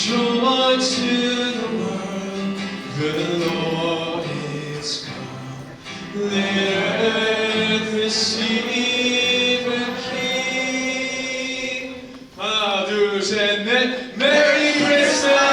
Joy to the world, the Lord is come. Let earth receive a King. 하나, 둘, 셋, 넷. 메리 크리스마스!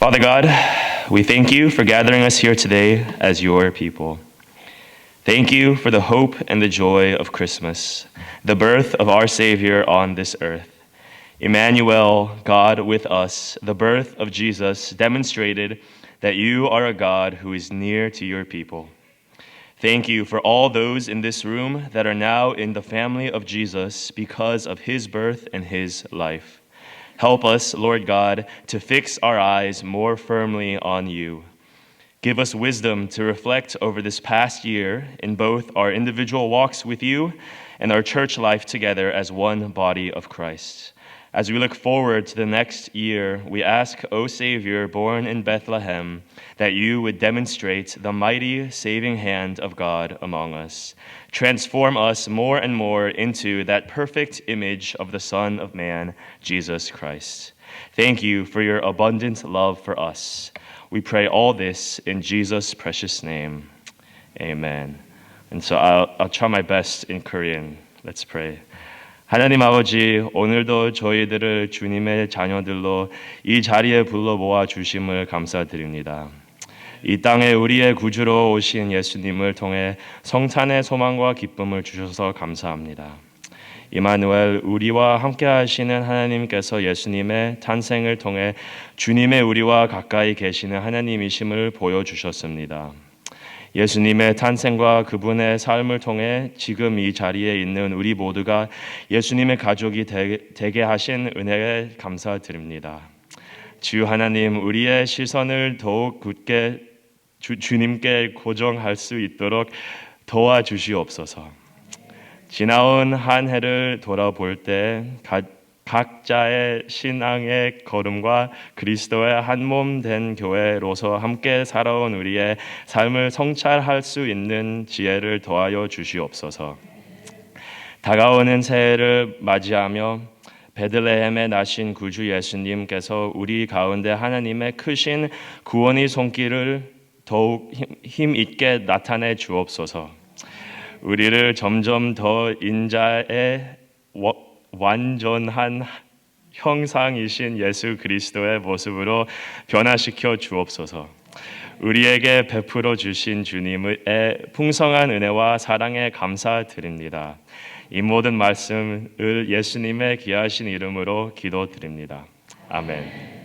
Father God, we thank you for gathering us here today as your people. Thank you for the hope and the joy of Christmas, the birth of our Savior on this earth. Emmanuel, God with us, the birth of Jesus demonstrated that you are a God who is near to your people. Thank you for all those in this room that are now in the family of Jesus because of his birth and his life. Help us, Lord God, to fix our eyes more firmly on you. Give us wisdom to reflect over this past year in both our individual walks with you and our church life together as one body of Christ. As we look forward to the next year, we ask, O Savior, born in Bethlehem, that you would demonstrate the mighty saving hand of God among us. Transform us more and more into that perfect image of the Son of Man, Jesus Christ. Thank you for your abundant love for us. We pray all this in Jesus' precious name. Amen. And so I'll try my best in Korean. Let's pray. 하나님 아버지, 오늘도 저희들을 주님의 자녀들로 이 자리에 불러 모아 주심을 감사드립니다. 이 땅에 우리의 구주로 오신 예수님을 통해 성탄의 소망과 기쁨을 주셔서 감사합니다. 이마누엘, 우리와 함께 하시는 하나님께서 예수님의 탄생을 통해 주님의 우리와 가까이 계시는 하나님이심을 보여주셨습니다. 예수님의 탄생과 그분의 삶을 통해 지금 이 자리에 있는 우리 모두가 예수님의 가족이 되게 하신 은혜에 감사드립니다. 주 하나님, 우리의 시선을 더욱 굳게 주님께 고정할 수 있도록 도와주시옵소서. 지나온 한 해를 돌아볼 때 각자의 신앙의 걸음과 그리스도의 한 몸 된 교회로서 함께 살아온 우리의 삶을 성찰할 수 있는 지혜를 더하여 주시옵소서. 다가오는 새해를 맞이하며 베들레헴에 나신 구주 예수님께서 우리 가운데 하나님의 크신 구원의 손길을 더욱 힘있게 나타내 주옵소서. 우리를 점점 더 인자의 완전한 형상이신 예수 그리스도의 모습으로 변화시켜 주옵소서. 우리에게 베풀어 주신 주님의 풍성한 은혜와 사랑에 감사드립니다. 이 모든 말씀을 예수님의 귀하신 이름으로 기도드립니다. 아멘.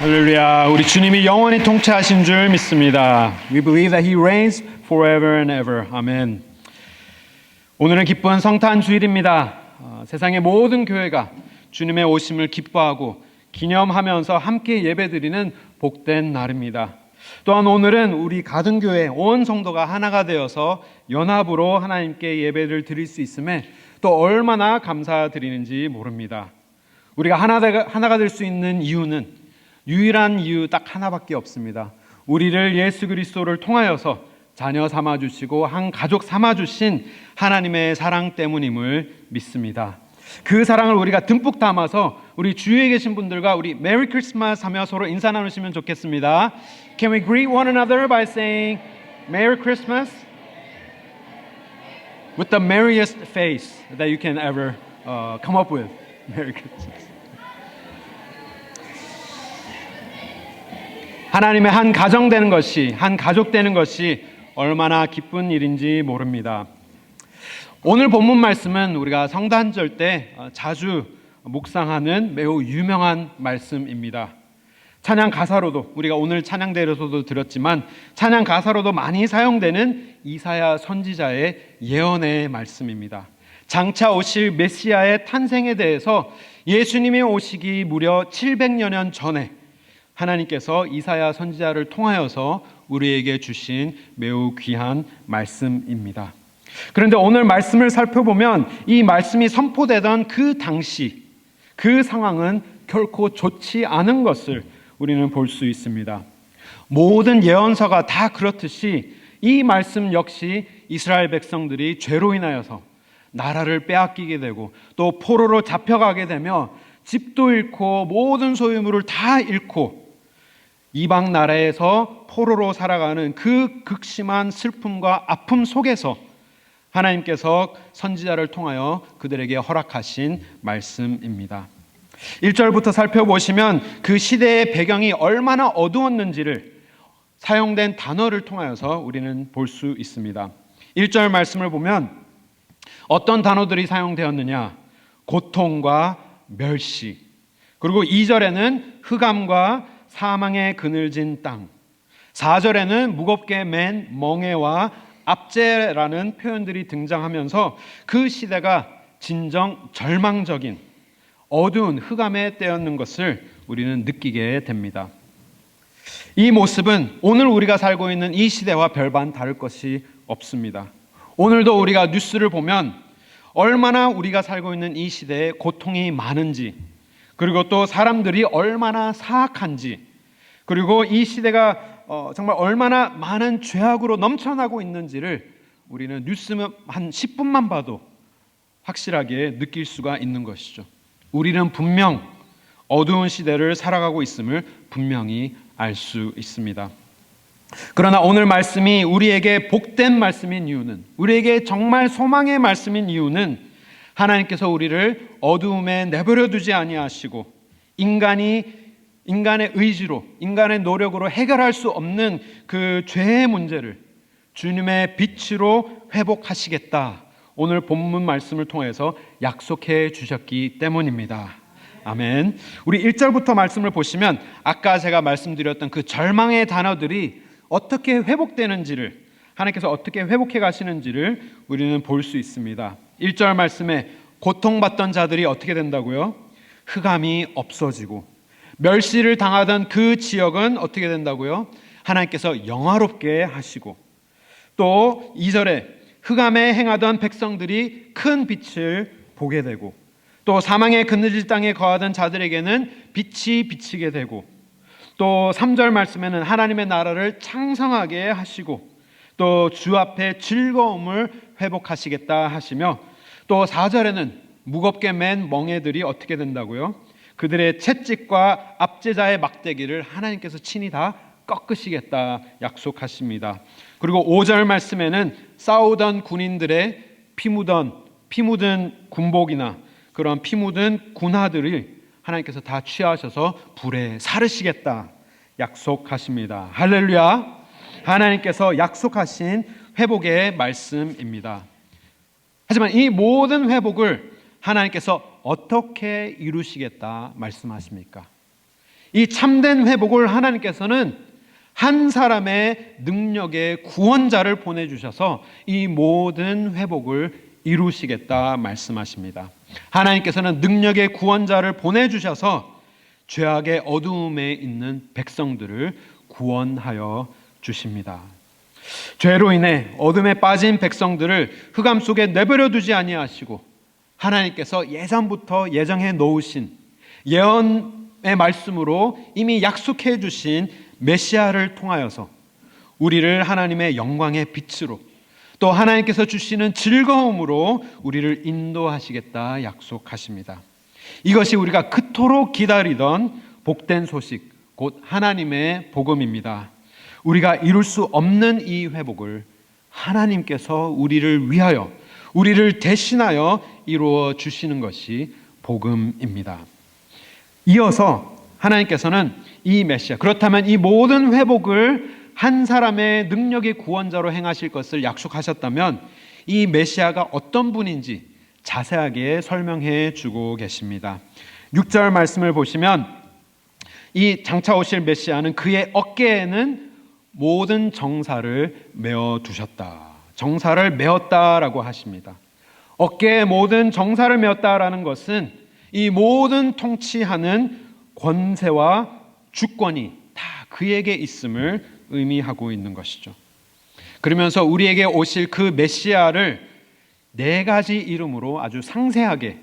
할렐루야. 우리 주님이 영원히 통치하신 줄 믿습니다. We believe that He reigns forever and ever. 아멘. 오늘은 기쁜 성탄 주일입니다. 세상의 모든 교회가 주님의 오심을 기뻐하고 기념하면서 함께 예배드리는 복된 날입니다. 또한 오늘은 우리 가든교회 온 성도가 하나가 되어서 연합으로 하나님께 예배를 드릴 수 있음에 또 얼마나 감사드리는지 모릅니다. 우리가 하나가 될 수 있는 이유는 유일한 이유 딱 하나밖에 없습니다. 우리를 예수 그리스도를 통하여서 자녀 삼아주시고 한 가족 삼아주신 하나님의 사랑 때문임을 믿습니다. 그 사랑을 우리가 듬뿍 담아서 우리 주위에 계신 분들과 우리 메리 크리스마스 하며 서로 인사 나누시면 좋겠습니다. Can we greet one another by saying Merry Christmas? With the merriest face that you can ever come up with. Merry Christmas. 하나님의 한 가정 되는 것이, 한 가족 되는 것이 얼마나 기쁜 일인지 모릅니다. 오늘 본문 말씀은 우리가 성탄절 때 자주 묵상하는 매우 유명한 말씀입니다. 찬양 가사로도, 우리가 오늘 찬양대에서도 들었지만 찬양 가사로도 많이 사용되는 이사야 선지자의 예언의 말씀입니다. 장차 오실 메시아의 탄생에 대해서 예수님이 오시기 무려 700여 년 전에 하나님께서 이사야 선지자를 통하여서 우리에게 주신 매우 귀한 말씀입니다. 그런데 오늘 말씀을 살펴보면 이 말씀이 선포되던 그 당시 그 상황은 결코 좋지 않은 것을 우리는 볼 수 있습니다. 모든 예언서가 다 그렇듯이 이 말씀 역시 이스라엘 백성들이 죄로 인하여서 나라를 빼앗기게 되고 또 포로로 잡혀가게 되며 집도 잃고 모든 소유물을 다 잃고 이방 나라에서 포로로 살아가는 그 극심한 슬픔과 아픔 속에서 하나님께서 선지자를 통하여 그들에게 허락하신 말씀입니다. 1절부터 살펴보시면 그 시대의 배경이 얼마나 어두웠는지를 사용된 단어를 통하여서 우리는 볼 수 있습니다. 1절 말씀을 보면 어떤 단어들이 사용되었느냐? 고통과 멸시, 그리고 2절에는 흑암과 사망의 그늘진 땅, 4절에는 무겁게 맨 멍에와 압제라는 표현들이 등장하면서 그 시대가 진정 절망적인 어두운 흑암의 때였는 것을 우리는 느끼게 됩니다. 이 모습은 오늘 우리가 살고 있는 이 시대와 별반 다를 것이 없습니다. 오늘도 우리가 뉴스를 보면 얼마나 우리가 살고 있는 이 시대에 고통이 많은지, 그리고 또 사람들이 얼마나 사악한지, 그리고 이 시대가 정말 얼마나 많은 죄악으로 넘쳐나고 있는지를 우리는 뉴스 한 10분만 봐도 확실하게 느낄 수가 있는 것이죠. 우리는 분명 어두운 시대를 살아가고 있음을 분명히 알 수 있습니다. 그러나 오늘 말씀이 우리에게 복된 말씀인 이유는, 우리에게 정말 소망의 말씀인 이유는 하나님께서 우리를 어두움에 내버려 두지 아니하시고 인간의 의지로, 인간의 노력으로 해결할 수 없는 그 죄의 문제를 주님의 빛으로 회복하시겠다, 오늘 본문 말씀을 통해서 약속해 주셨기 때문입니다. 아멘. 우리 1절부터 말씀을 보시면 아까 제가 말씀드렸던 그 절망의 단어들이 어떻게 회복되는지를, 하나님께서 어떻게 회복해 가시는지를 우리는 볼 수 있습니다. 1절 말씀에 고통받던 자들이 어떻게 된다고요? 흑암이 없어지고, 멸시를 당하던 그 지역은 어떻게 된다고요? 하나님께서 영화롭게 하시고, 또 2절에 흑암에 행하던 백성들이 큰 빛을 보게 되고, 또 사망의 그늘질 땅에 거하던 자들에게는 빛이 비치게 되고, 또 3절 말씀에는 하나님의 나라를 창성하게 하시고, 또 주 앞에 즐거움을 회복하시겠다 하시며, 또 4절에는 무겁게 맨 멍에들이 어떻게 된다고요? 그들의 채찍과 압제자의 막대기를 하나님께서 친히 다 꺾으시겠다 약속하십니다. 그리고 5절 말씀에는 싸우던 군인들의 피 묻은 군복이나 그런 피 묻은 군화들을 하나님께서 다 취하셔서 불에 사르시겠다 약속하십니다. 할렐루야. 하나님께서 약속하신 회복의 말씀입니다. 하지만 이 모든 회복을 하나님께서 어떻게 이루시겠다 말씀하십니까? 이 참된 회복을 하나님께서는 한 사람의 능력의 구원자를 보내주셔서 이 모든 회복을 이루시겠다 말씀하십니다. 하나님께서는 능력의 구원자를 보내주셔서 죄악의 어두움에 있는 백성들을 구원하여 주십니다. 죄로 인해 어둠에 빠진 백성들을 흑암 속에 내버려 두지 아니하시고 하나님께서 예전부터 예정해 놓으신 예언의 말씀으로 이미 약속해 주신 메시아를 통하여서 우리를 하나님의 영광의 빛으로 또 하나님께서 주시는 즐거움으로 우리를 인도하시겠다 약속하십니다. 이것이 우리가 그토록 기다리던 복된 소식, 곧 하나님의 복음입니다. 우리가 이룰 수 없는 이 회복을 하나님께서 우리를 위하여, 우리를 대신하여 이루어 주시는 것이 복음입니다. 이어서 하나님께서는 이 메시아, 그렇다면 이 모든 회복을 한 사람의 능력의 구원자로 행하실 것을 약속하셨다면 이 메시아가 어떤 분인지 자세하게 설명해 주고 계십니다. 6절 말씀을 보시면 이 장차 오실 메시아는 그의 어깨에는 모든 정사를 메어 두셨다. 정사를 메었다라고 하십니다. 어깨에 모든 정사를 메었다라는 것은 이 모든 통치하는 권세와 주권이 다 그에게 있음을 의미하고 있는 것이죠. 그러면서 우리에게 오실 그 메시아를 4가지 이름으로 아주 상세하게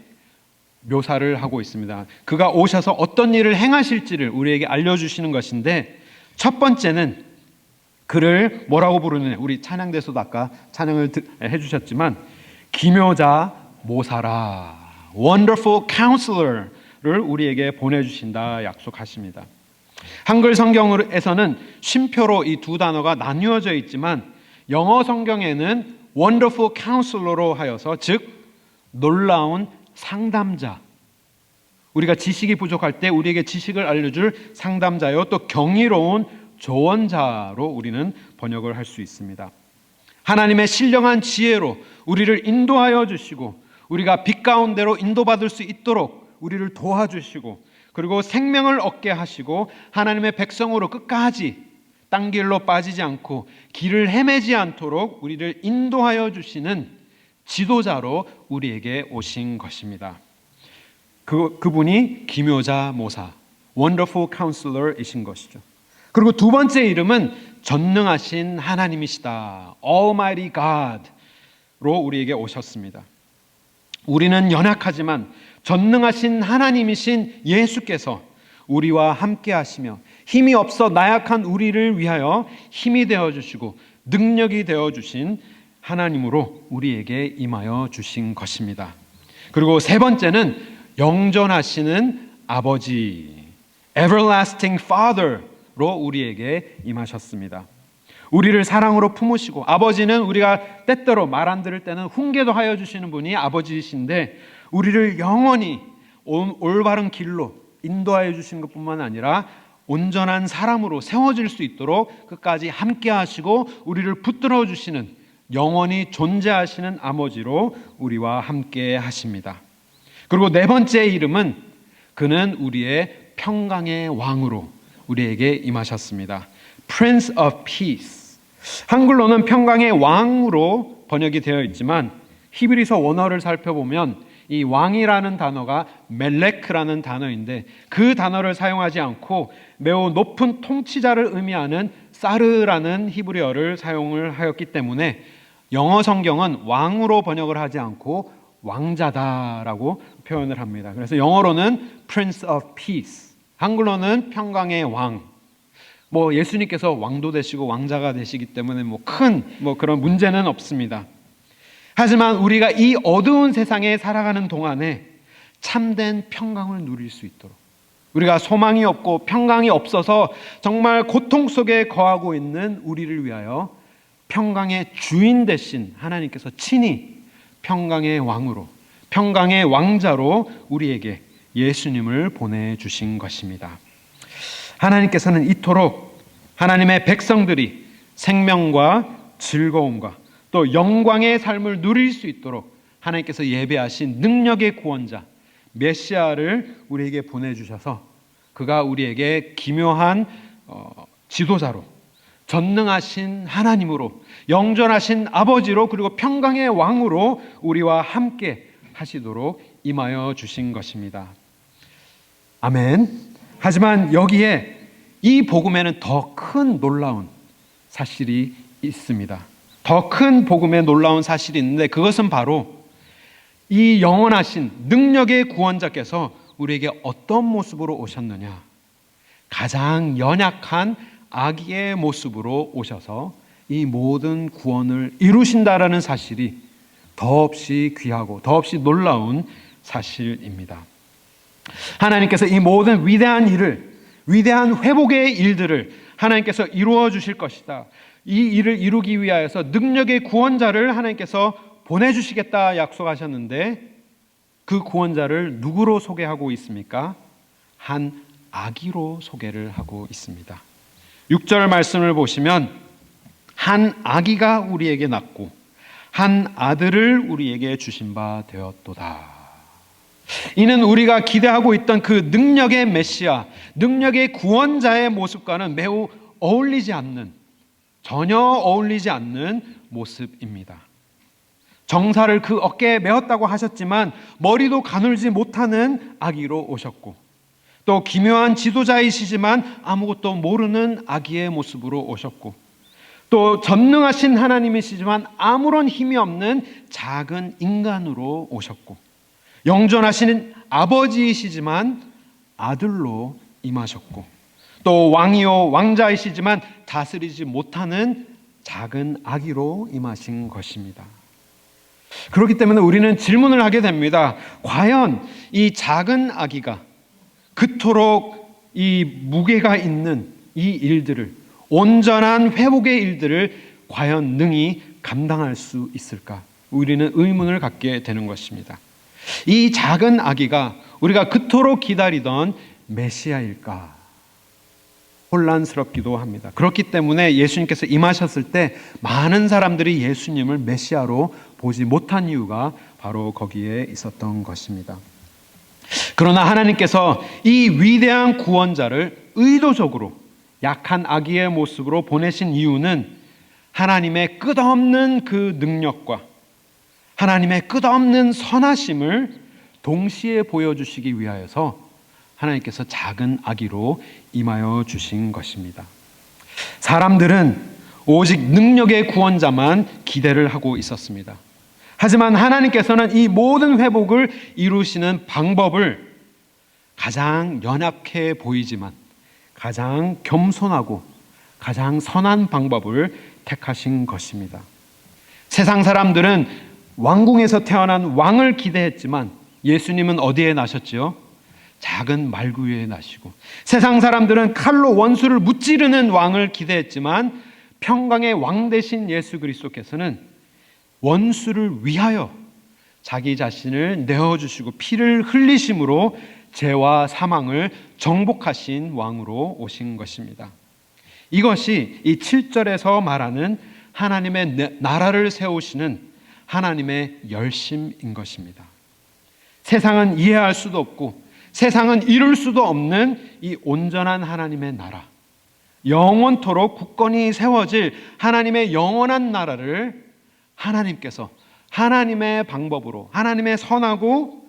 묘사를 하고 있습니다. 그가 오셔서 어떤 일을 행하실지를 우리에게 알려주시는 것인데, 첫 번째는 그를 뭐라고 부르느냐, 우리 찬양대에서도 아까 찬양을 해주셨지만 기묘자 모사라, Wonderful Counselor를 우리에게 보내주신다 약속하십니다. 한글 성경에서는 쉼표로 이 두 단어가 나뉘어져 있지만 영어 성경에는 Wonderful Counselor로 하여서 즉 놀라운 상담자, 우리가 지식이 부족할 때 우리에게 지식을 알려줄 상담자요, 또 경이로운 조언자로 우리는 번역을 할 수 있습니다. 하나님의 신령한 지혜로 우리를 인도하여 주시고 우리가 빛 가운데로 인도받을 수 있도록 우리를 도와주시고 그리고 생명을 얻게 하시고 하나님의 백성으로 끝까지 딴 길로 빠지지 않고 길을 헤매지 않도록 우리를 인도하여 주시는 지도자로 우리에게 오신 것입니다. 그분이 기묘자 모사, Wonderful Counselor이신 것이죠. 그리고 두 번째 이름은 전능하신 하나님이시다, Almighty God로 우리에게 오셨습니다. 우리는 연약하지만 전능하신 하나님이신 예수께서 우리와 함께 하시며 힘이 없어 나약한 우리를 위하여 힘이 되어주시고 능력이 되어주신 하나님으로 우리에게 임하여 주신 것입니다. 그리고 세 번째는 영존하시는 아버지, Everlasting Father로 우리에게 임하셨습니다. 우리를 사랑으로 품으시고, 아버지는 우리가 때때로 말 안 들을 때는 훈계도 하여 주시는 분이 아버지이신데 우리를 영원히 올바른 길로 인도하여 주시는 것뿐만 아니라 온전한 사람으로 세워질 수 있도록 끝까지 함께 하시고 우리를 붙들어 주시는 영원히 존재하시는 아버지로 우리와 함께 하십니다. 그리고 네 번째 이름은 그는 우리의 평강의 왕으로 우리에게 임하셨습니다. Prince of Peace. 한글로는 평강의 왕으로 번역이 되어 있지만 히브리서 원어를 살펴보면 이 왕이라는 단어가 멜레크라는 단어인데 그 단어를 사용하지 않고 매우 높은 통치자를 의미하는 사르라는 히브리어를 사용을 하였기 때문에 영어 성경은 왕으로 번역을 하지 않고 왕자다라고 표현을 합니다. 그래서 영어로는 Prince of Peace, 한글로는 평강의 왕. 예수님께서 왕도 되시고 왕자가 되시기 때문에 큰 그런 문제는 없습니다. 하지만 우리가 이 어두운 세상에 살아가는 동안에 참된 평강을 누릴 수 있도록, 우리가 소망이 없고 평강이 없어서 정말 고통 속에 거하고 있는 우리를 위하여 평강의 주인 되신 하나님께서 친히 평강의 왕으로, 평강의 왕자로 우리에게 예수님을 보내주신 것입니다. 하나님께서는 이토록 하나님의 백성들이 생명과 즐거움과 또 영광의 삶을 누릴 수 있도록 하나님께서 예배하신 능력의 구원자 메시아를 우리에게 보내주셔서 그가 우리에게 기묘한 지도자로, 전능하신 하나님으로, 영존하신 아버지로, 그리고 평강의 왕으로 우리와 함께 하시도록 임하여 주신 것입니다. 아멘. 하지만 여기에 이 복음에는 더 큰 놀라운 사실이 있습니다. 더 큰 복음의 놀라운 사실이 있는데, 그것은 바로 이 영원하신 능력의 구원자께서 우리에게 어떤 모습으로 오셨느냐? 가장 연약한 아기의 모습으로 오셔서 이 모든 구원을 이루신다라는 사실이 더없이 귀하고 더없이 놀라운 사실입니다. 하나님께서 이 모든 위대한 일을, 위대한 회복의 일들을 하나님께서 이루어 주실 것이다. 이 일을 이루기 위하여서 능력의 구원자를 하나님께서 보내주시겠다 약속하셨는데, 그 구원자를 누구로 소개하고 있습니까? 한 아기로 소개를 하고 있습니다. 6절 말씀을 보시면 한 아기가 우리에게 낳고 한 아들을 우리에게 주신 바 되었도다. 이는 우리가 기대하고 있던 그 능력의 메시아, 능력의 구원자의 모습과는 매우 전혀 어울리지 않는 모습입니다. 정사를 그 어깨에 메었다고 하셨지만 머리도 가눌지 못하는 아기로 오셨고, 또 기묘한 지도자이시지만 아무것도 모르는 아기의 모습으로 오셨고, 또 전능하신 하나님이시지만 아무런 힘이 없는 작은 인간으로 오셨고, 영존하신 아버지이시지만 아들로 임하셨고, 또 왕이요 왕자이시지만 다스리지 못하는 작은 아기로 임하신 것입니다. 그렇기 때문에 우리는 질문을 하게 됩니다. 과연 이 작은 아기가 그토록 이 무게가 있는 이 일들을, 온전한 회복의 일들을 과연 능히 감당할 수 있을까? 우리는 의문을 갖게 되는 것입니다. 이 작은 아기가 우리가 그토록 기다리던 메시아일까? 혼란스럽기도 합니다. 그렇기 때문에 예수님께서 임하셨을 때 많은 사람들이 예수님을 메시아로 보지 못한 이유가 바로 거기에 있었던 것입니다. 그러나 하나님께서 이 위대한 구원자를 의도적으로 약한 아기의 모습으로 보내신 이유는 하나님의 끝없는 그 능력과 하나님의 끝없는 선하심을 동시에 보여주시기 위하여서 하나님께서 작은 아기로 임하여 주신 것입니다. 사람들은 오직 능력의 구원자만 기대를 하고 있었습니다. 하지만 하나님께서는 이 모든 회복을 이루시는 방법을 가장 연약해 보이지만 가장 겸손하고 가장 선한 방법을 택하신 것입니다. 세상 사람들은 왕궁에서 태어난 왕을 기대했지만 예수님은 어디에 나셨지요? 작은 말구 위에 나시고, 세상 사람들은 칼로 원수를 무찌르는 왕을 기대했지만 평강의 왕 되신 예수 그리스도께서는 원수를 위하여 자기 자신을 내어주시고 피를 흘리심으로 죄와 사망을 정복하신 왕으로 오신 것입니다. 이것이 이 7절에서 말하는 하나님의 나라를 세우시는 하나님의 열심인 것입니다. 세상은 이해할 수도 없고 세상은 이룰 수도 없는 이 온전한 하나님의 나라, 영원토록 굳건히 세워질 하나님의 영원한 나라를 하나님께서 하나님의 방법으로, 하나님의 선하고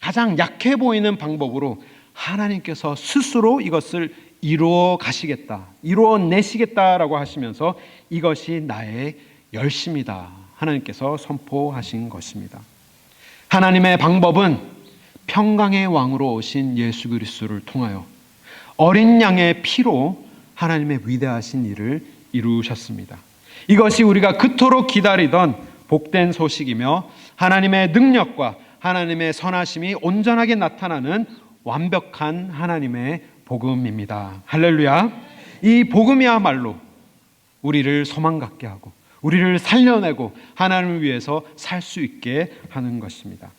가장 약해 보이는 방법으로 하나님께서 스스로 이것을 이루어 가시겠다, 이루어 내시겠다라고 하시면서 이것이 나의 열심이다, 하나님께서 선포하신 것입니다. 하나님의 방법은 평강의 왕으로 오신 예수 그리스도를 통하여 어린 양의 피로 하나님의 위대하신 일을 이루셨습니다. 이것이 우리가 그토록 기다리던 복된 소식이며 하나님의 능력과 하나님의 선하심이 온전하게 나타나는 완벽한 하나님의 복음입니다. 할렐루야. 이 복음이야말로 우리를 소망 갖게 하고 우리를 살려내고 하나님을 위해서 살 수 있게 하는 것입니다.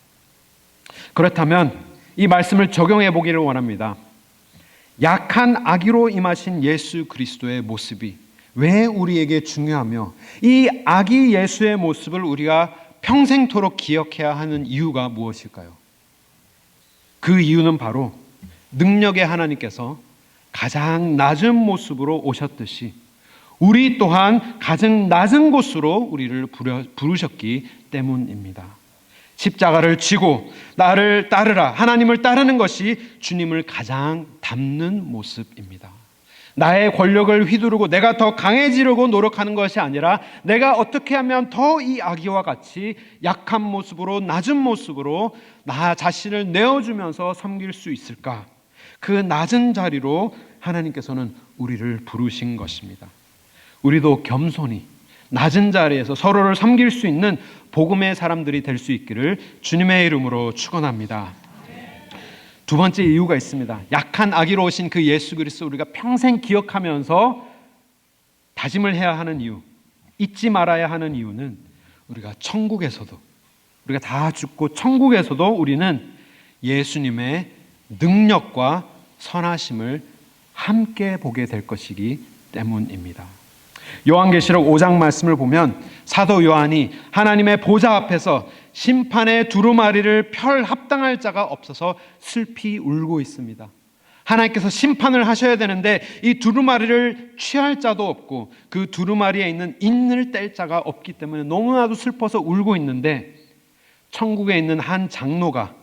그렇다면 이 말씀을 적용해 보기를 원합니다. 약한 아기로 임하신 예수 그리스도의 모습이 왜 우리에게 중요하며 이 아기 예수의 모습을 우리가 평생토록 기억해야 하는 이유가 무엇일까요? 그 이유는 바로 능력의 하나님께서 가장 낮은 모습으로 오셨듯이 우리 또한 가장 낮은 곳으로 우리를 부르셨기 때문입니다. 십자가를 지고 나를 따르라, 하나님을 따르는 것이 주님을 가장 닮는 모습입니다. 나의 권력을 휘두르고 내가 더 강해지려고 노력하는 것이 아니라 내가 어떻게 하면 더 이 아기와 같이 약한 모습으로, 낮은 모습으로 나 자신을 내어주면서 섬길 수 있을까? 그 낮은 자리로 하나님께서는 우리를 부르신 것입니다. 우리도 겸손히 낮은 자리에서 서로를 섬길 수 있는 복음의 사람들이 될 수 있기를 주님의 이름으로 축원합니다. 두 번째 이유가 있습니다. 약한 아기로 오신 그 예수 그리스도 우리가 평생 기억하면서 다짐을 해야 하는 이유, 잊지 말아야 하는 이유는 우리가 천국에서도, 우리가 다 죽고 천국에서도 우리는 예수님의 능력과 선하심을 함께 보게 될 것이기 때문입니다. 요한계시록 5장 말씀을 보면 사도 요한이 하나님의 보좌 앞에서 심판의 두루마리를 펼 합당할 자가 없어서 슬피 울고 있습니다. 하나님께서 심판을 하셔야 되는데 이 두루마리를 취할 자도 없고 그 두루마리에 있는 인을 뗄 자가 없기 때문에 너무나도 슬퍼서 울고 있는데 천국에 있는 한 장로가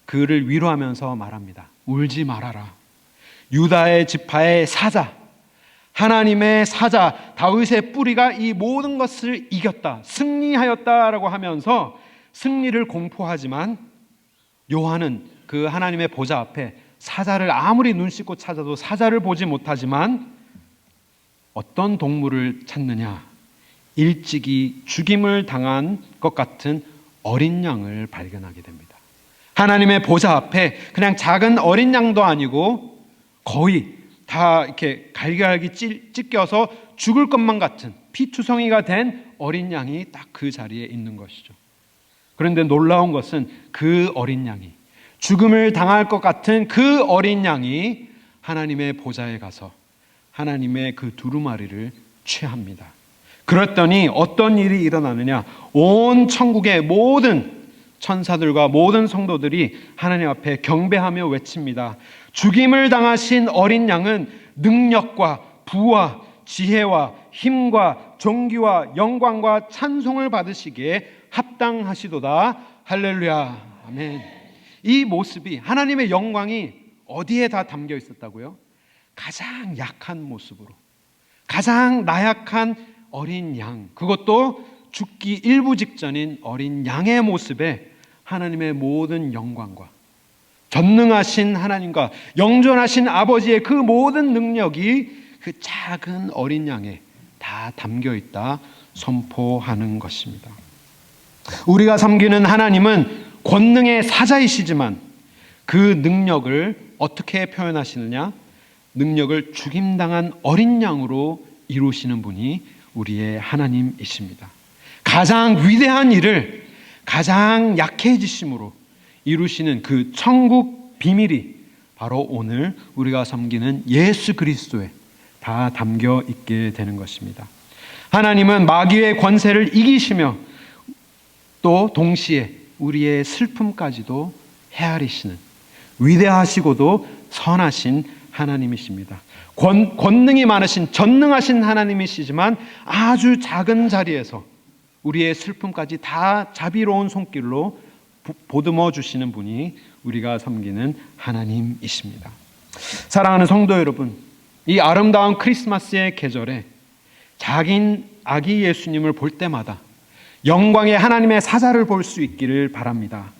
그를 위로하면서 말합니다. 울지 말아라. 유다의 지파의 사자, 하나님의 사자 다윗의 뿌리가 이 모든 것을 이겼다, 승리하였다라고 하면서 승리를 공포하지만 요한은 그 하나님의 보좌 앞에 사자를 아무리 눈 씻고 찾아도 사자를 보지 못하지만 어떤 동물을 찾느냐? 일찍이 죽임을 당한 것 같은 어린 양을 발견하게 됩니다. 하나님의 보좌 앞에 그냥 작은 어린 양도 아니고 거의 다 이렇게 갈기갈기 찢겨서 죽을 것만 같은 피투성이가 된 어린 양이 딱 그 자리에 있는 것이죠. 그런데 놀라운 것은 그 어린 양이, 죽음을 당할 것 같은 그 어린 양이 하나님의 보좌에 가서 하나님의 그 두루마리를 취합니다. 그랬더니 어떤 일이 일어나느냐? 온 천국의 모든 천사들과 모든 성도들이 하나님 앞에 경배하며 외칩니다. 죽임을 당하신 어린 양은 능력과 부와 지혜와 힘과 존귀와 영광과 찬송을 받으시기에 합당하시도다. 할렐루야. 아멘. 이 모습이, 하나님의 영광이 어디에 다 담겨 있었다고요? 가장 약한 모습으로, 가장 나약한 어린 양, 그것도 죽기 일부 직전인 어린 양의 모습에 하나님의 모든 영광과 전능하신 하나님과 영존하신 아버지의 그 모든 능력이 그 작은 어린 양에 다 담겨 있다 선포하는 것입니다. 우리가 섬기는 하나님은 권능의 사자이시지만 그 능력을 어떻게 표현하시느냐? 능력을 죽임당한 어린 양으로 이루시는 분이 우리의 하나님이십니다. 가장 위대한 일을 가장 약해지심으로 이루시는 그 천국 비밀이 바로 오늘 우리가 섬기는 예수 그리스도에 다 담겨 있게 되는 것입니다. 하나님은 마귀의 권세를 이기시며 또 동시에 우리의 슬픔까지도 헤아리시는 위대하시고도 선하신 하나님이십니다. 권능이 많으신 전능하신 하나님이시지만 아주 작은 자리에서 우리의 슬픔까지 다 자비로운 손길로 보듬어 주시는 분이 우리가 섬기는 하나님이십니다. 사랑하는 성도 여러분, 이 아름다운 크리스마스의 계절에 작은 아기 예수님을 볼 때마다 영광의 하나님의 사자를 볼 수 있기를 바랍니다.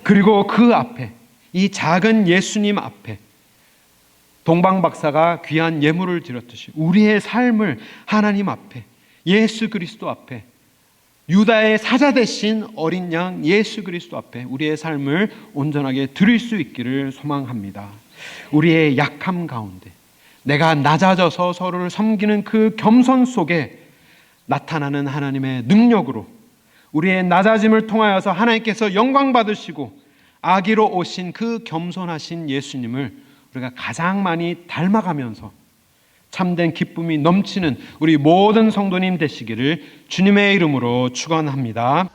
그리고 그 앞에, 이 작은 예수님 앞에 동방 박사가 귀한 예물을 드렸듯이 우리의 삶을 하나님 앞에, 예수 그리스도 앞에, 유다의 사자 대신 어린 양 예수 그리스도 앞에 우리의 삶을 온전하게 드릴 수 있기를 소망합니다. 우리의 약함 가운데 내가 낮아져서 서로를 섬기는 그 겸손 속에 나타나는 하나님의 능력으로 우리의 낮아짐을 통하여서 하나님께서 영광 받으시고 아기로 오신 그 겸손하신 예수님을 우리가 가장 많이 닮아가면서 참된 기쁨이 넘치는 우리 모든 성도님 되시기를 주님의 이름으로 축원합니다.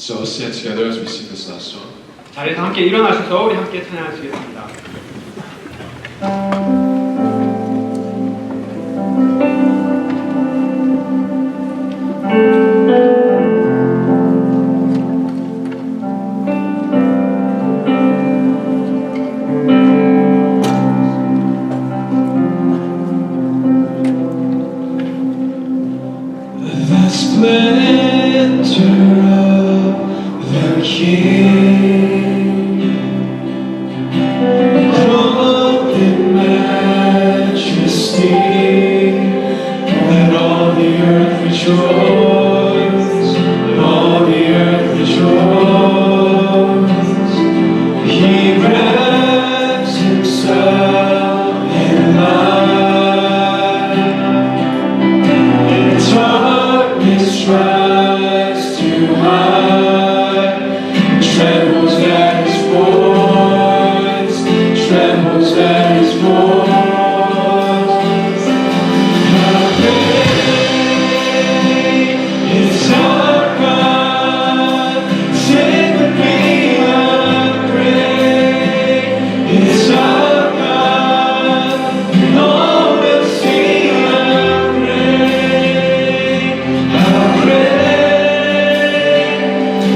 So let's stand together as we sing this last song. 자리에서 함께 일어나셔서 우리 함께 찬양하시겠습니다. The splendor of the King, clothed in majesty, let all the earth rejoice, let all the earth rejoice. He wraps himself in light, darkness tries to hide, trembles at his voice, trembles at his voice. How great is our God? Sing with me, how great is our God? And all will see how great, how great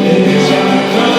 is our God.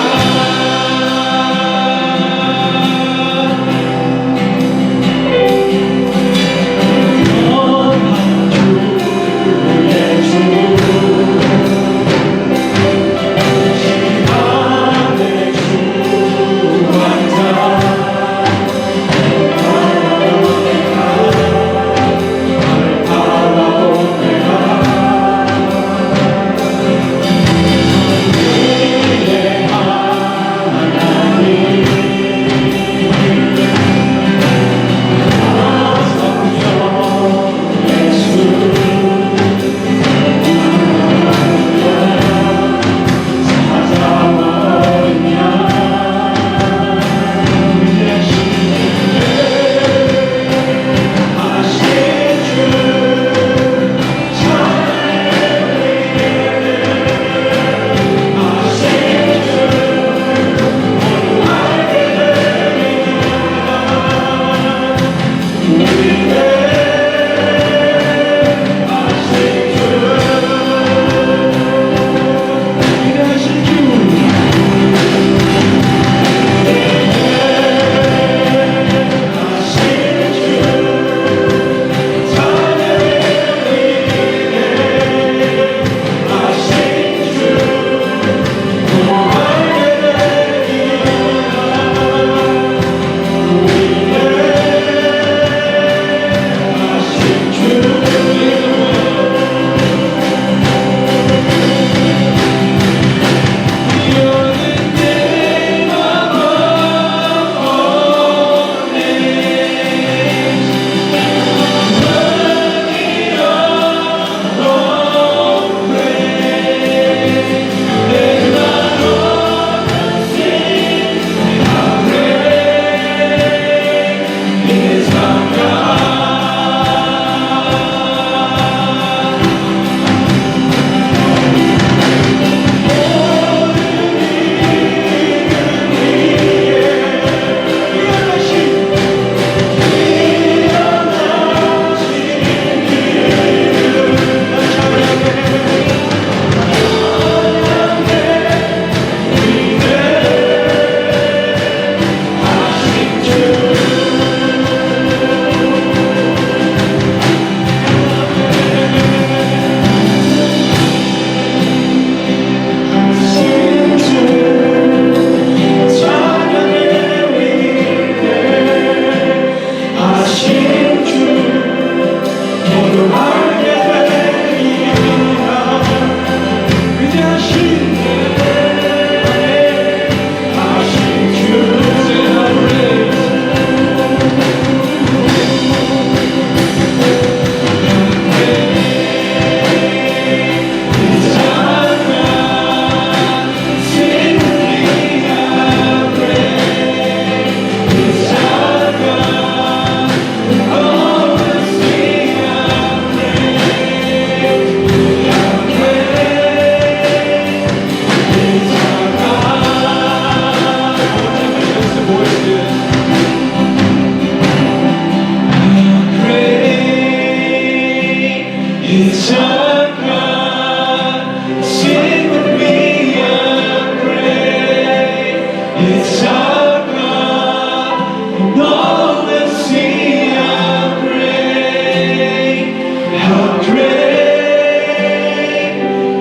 It's our God. Sing with me and pray. It's our God. And all will see how great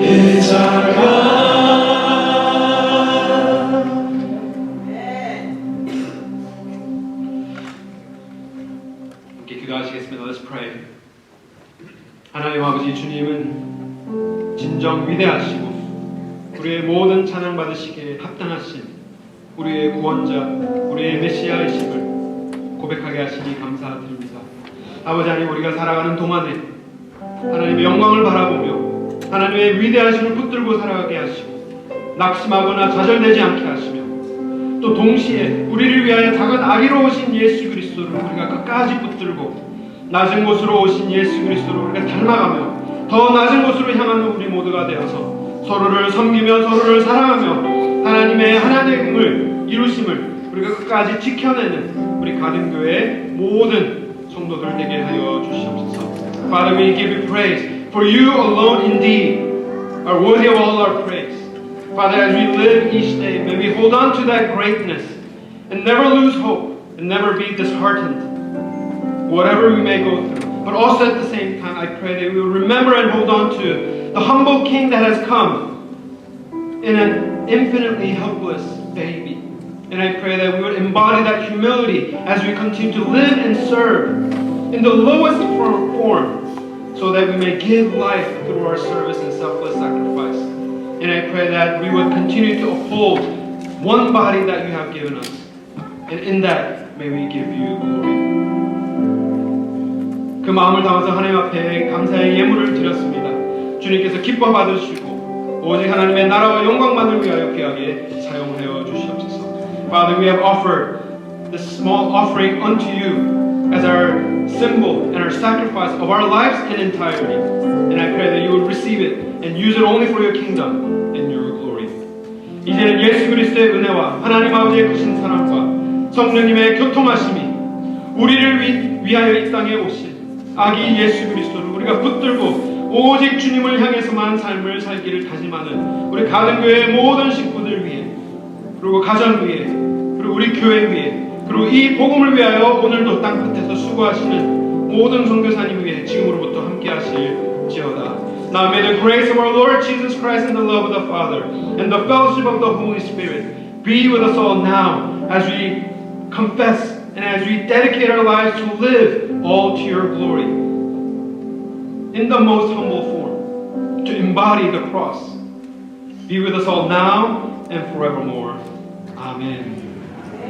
is our God. 함께 기도하시겠습니다. Let's pray. 하나님 아버지 주님은 진정 위대하시고 우리의 모든 찬양 받으시기에 합당하신 우리의 구원자, 우리의 메시아이심을 고백하게 하시니 감사드립니다. 아버지 하나님, 우리가 살아가는 동안에 하나님의 영광을 바라보며 하나님의 위대하심을 붙들고 살아가게 하시고 낙심하거나 좌절되지 않게 하시며 또 동시에 우리를 위하여 작은 아기로 오신 예수 그리스도를 우리가 끝까지 붙들고 낮은 곳으로 오신 예수 그리스도를 우리가 닮아가며 더 낮은 곳으로 향하는 우리 모두가 되어서 서로를 섬기며 서로를 사랑하며 하나님의 하나됨을 이루심을 우리가 끝까지 지켜내는 우리 가든교회의 모든 성도들 되게 하여 주시옵소서. Father, we give you praise, for you alone indeed are worthy of all our praise. Father, as we live each day, may we hold on to that greatness and never lose hope and never be disheartened, whatever we may go through. But also at the same time, I pray that we will remember and hold on to the humble King that has come in an infinitely helpless baby. And I pray that we would embody that humility as we continue to live and serve in the lowest form, so that we may give life through our service and selfless sacrifice. And I pray that we would continue to uphold one body that you have given us. And in that, may we give you glory. 그 마음을 담아서 하나님 앞에 감사의 예물을 드렸습니다. 주님께서 기뻐 받으시고 오직 하나님의 나라와 영광만을 위하여 귀하게 사용하여 주시옵소서. Father, we have offered this small offering unto you as our symbol and our sacrifice of our lives in entirety. And I pray that you would receive it and use it only for your kingdom and your glory. 이제는 예수 그리스도의 은혜와 하나님 아버지의 크신 사랑과 성령님의 교통하심이 우리를 위하여 이 땅에 오신 아기 예수 그리스도를 우리가 붙들고 오직 주님을 향해서만 삶을 살기를 다짐하는 우리 가든교회의 모든 식구들 위해, 그리고 가정 위해, 그리고 우리 교회 위해, 그리고 이 복음을 위하여 오늘도 땅끝에서 수고하시는 모든 선교사님 위해 지금으로부터 함께 하실지어다. Now may the grace of our Lord Jesus Christ and the love of the Father and the fellowship of the Holy Spirit be with us all now as we confess and as we dedicate our lives to live all to your glory in the most humble form, to embody the cross. Be with us all now and forevermore. Amen.